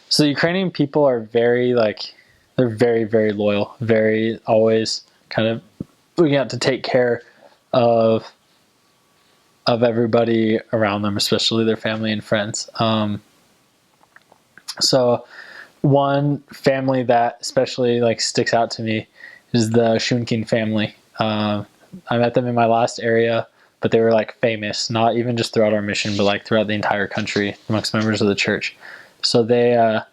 So the Ukrainian people are very they're very, very loyal, very always kind of looking out to take care of everybody around them, especially their family and friends. So one family that especially sticks out to me is the Shunin family. I met them in my last area, but they were famous, not even just throughout our mission, but throughout the entire country amongst members of the church. So they had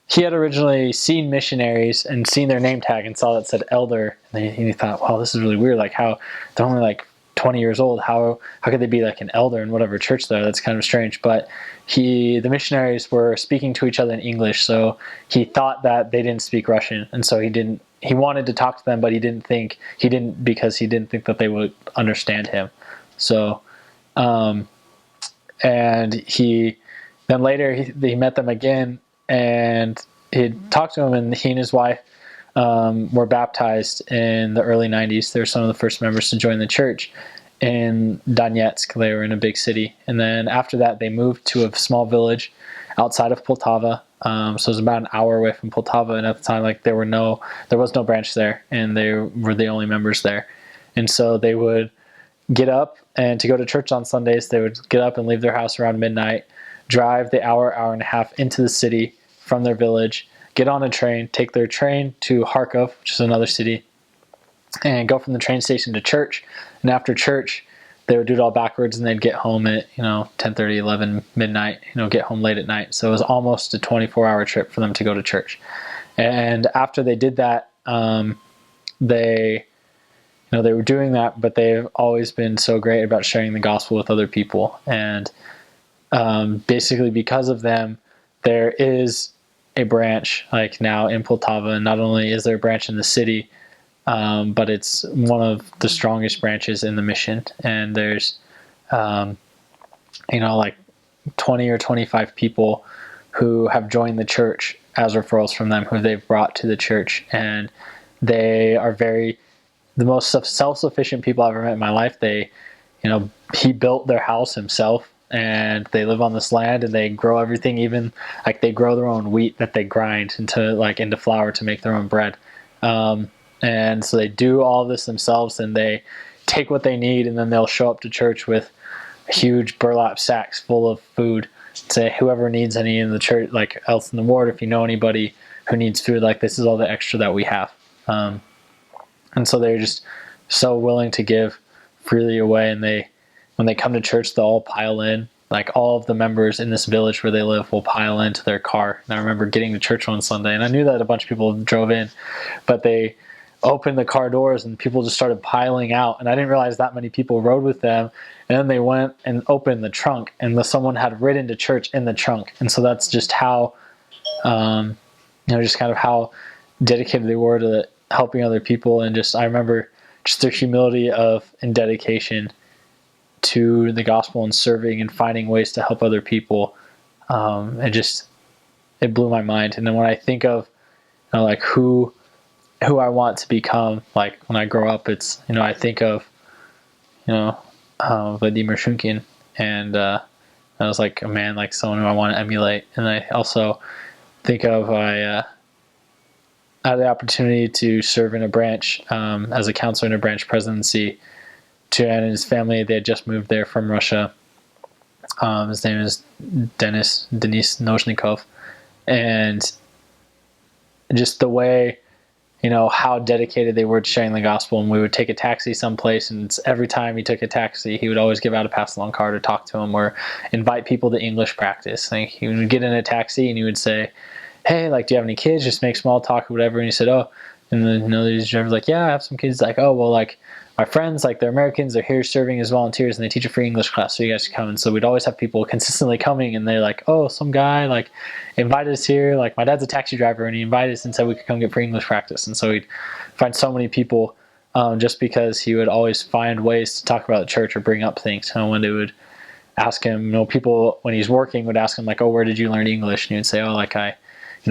he had originally seen missionaries and seen their name tag and saw that said elder, and he thought, wow, this is really weird. How they're only 20 years old. How could they be an elder in whatever church they're? That's kind of strange. But the missionaries were speaking to each other in English, so he thought that they didn't speak Russian, and so he wanted to talk to them, but he didn't because he didn't think that they would understand him. So, and then later he met them again, and he talked to him, and he and his wife were baptized in the early 90s. They were some of the first members to join the church in Donetsk. They were in a big city. And then after that, they moved to a small village outside of Poltava. So it was about an hour away from Poltava. And at the time, there was no branch there, and they were the only members there. And so they would get up, and to go to church on Sundays, they would get up and leave their house around midnight, drive the hour and a half into the city from their village, get on a train, take their train to Kharkov, which is another city, and go from the train station to church. And after church, they would do it all backwards, and they'd get home at 10:30, 11, midnight. Get home late at night. So it was almost a 24-hour trip for them to go to church. And after they did that, they were doing that, but they've always been so great about sharing the gospel with other people. And basically, because of them, there is a branch now in Poltava, and not only is there a branch in the city, but it's one of the strongest branches in the mission. And there's 20 or 25 people who have joined the church as referrals from them, who they've brought to the church, and they are the most self-sufficient people I've ever met in my life. He built their house himself, and they live on this land, and they grow everything, even they grow their own wheat that they grind into flour to make their own bread. And so they do all of this themselves, and they take what they need, and then they'll show up to church with huge burlap sacks full of food. Say, whoever needs any in the church, else in the ward, if you know anybody who needs food, this is all the extra that we have. And so they're just so willing to give freely away, and when they come to church, they'll all pile in. All of the members in this village where they live will pile into their car. And I remember getting to church one Sunday, and I knew that a bunch of people drove in, but they opened the car doors and people just started piling out. And I didn't realize that many people rode with them. And then they went and opened the trunk, and someone had ridden to church in the trunk. And so that's just how, just kind of how dedicated they were to helping other people. And I remember just their humility and dedication to the gospel and serving and finding ways to help other people. It blew my mind. And then when I think of who I want to become, when I grow up, it's I think of Vladimir Shunkin, and I was a man, someone who I want to emulate. And I also think of I had the opportunity to serve in a branch as a counselor in a branch presidency. And his family, they had just moved there from Russia. His name is Denis Nozhnikov, and just the way, how dedicated they were to sharing the gospel. And we would take a taxi someplace, and every time he took a taxi, he would always give out a pass-along card or talk to him or invite people to English practice. He would get in a taxi and he would say, hey, do you have any kids? Just make small talk or whatever. And he said, oh, and then these drivers yeah, I have some kids. Oh, well, my friends, they're Americans, they're here serving as volunteers, and they teach a free English class, so you guys can come. And so we'd always have people consistently coming, and they're oh, some guy invited us here. My dad's a taxi driver, and he invited us and said we could come get free English practice. And so we'd find so many people just because he would always find ways to talk about the church or bring up things. And when they would ask him, people when he's working would ask him oh, where did you learn English? And he would say, oh, I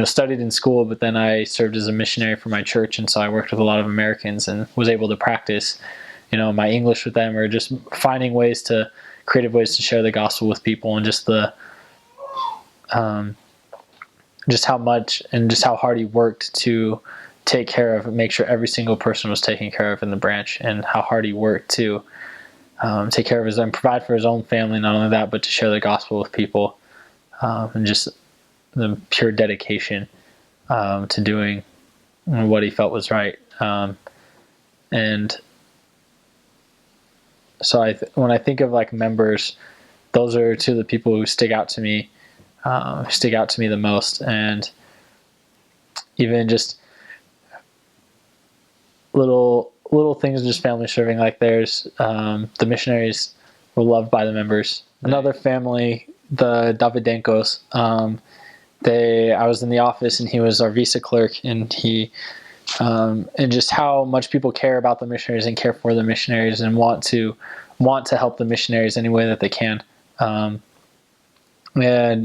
studied in school, but then I served as a missionary for my church, and so I worked with a lot of Americans and was able to practice, my English with them, or just finding ways to creative ways to share the gospel with people, and just just how much and just how hard he worked to take care of and make sure every single person was taken care of in the branch, and how hard he worked to take care of his own, provide for his own family, not only that, but to share the gospel with people, and just the pure dedication to doing what he felt was right. And so when I think of like members, those are two of the people who stick out to me the most. And even just little things, just family serving, like there's the missionaries were loved by the members. Another family, the Davidenkos, I was in the office and he was our visa clerk, and and just how much people care about the missionaries and care for the missionaries and want to help the missionaries any way that they can. And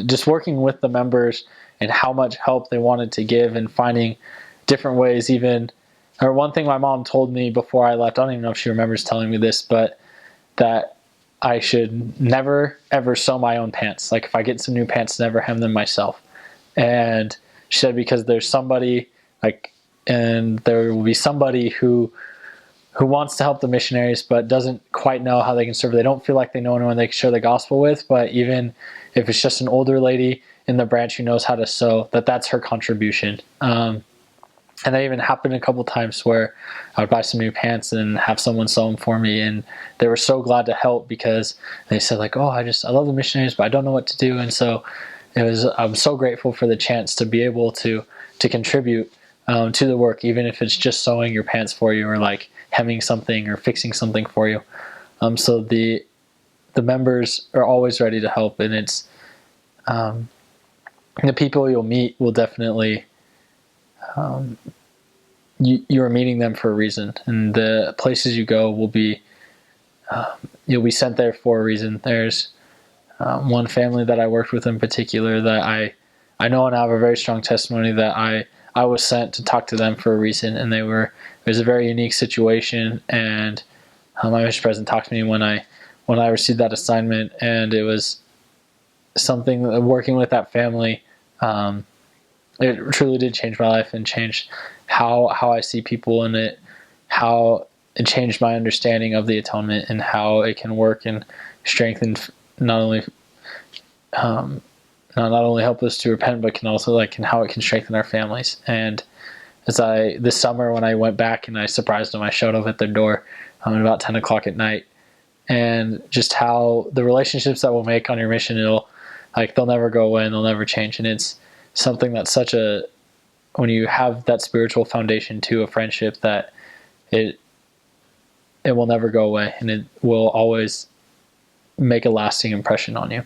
just working with the members and how much help they wanted to give, and finding different ways. Or one thing my mom told me before I left, I don't even know if she remembers telling me this, but that I should never ever sew my own pants. Like if I get some new pants, never hem them myself. And she said, because there's somebody and there will be somebody who wants to help the missionaries but doesn't quite know how they can serve. They don't feel like they know anyone they can share the gospel with, but even if it's just an older lady in the branch who knows how to sew, that's her contribution. And that even happened a couple times where I would buy some new pants and have someone sew them for me, and they were so glad to help, because they said like, oh, I love the missionaries, but I don't know what to do. And so I'm so grateful for the chance to be able to contribute to the work, even if it's just sewing your pants for you, or like hemming something or fixing something for you. So the members are always ready to help, and it's the people you'll meet will definitely you are meeting them for a reason, and the places you go will be you'll be sent there for a reason. There's one family that I worked with in particular that I know and I have a very strong testimony that I was sent to talk to them for a reason, and it was a very unique situation. And my mission president talked to me when I received that assignment, and it was something that, working with that family, it truly did change my life and change how I see people, and how it changed my understanding of the atonement and how it can work and strengthen not only help us to repent, but can also how it can strengthen our families. And this summer when I went back and I surprised them, I showed up at their door at about 10 o'clock at night, and just how the relationships that we'll make on your mission, they'll never go away and they'll never change. And it's something that's when you have that spiritual foundation to a friendship, that it will never go away, and it will always make a lasting impression on you.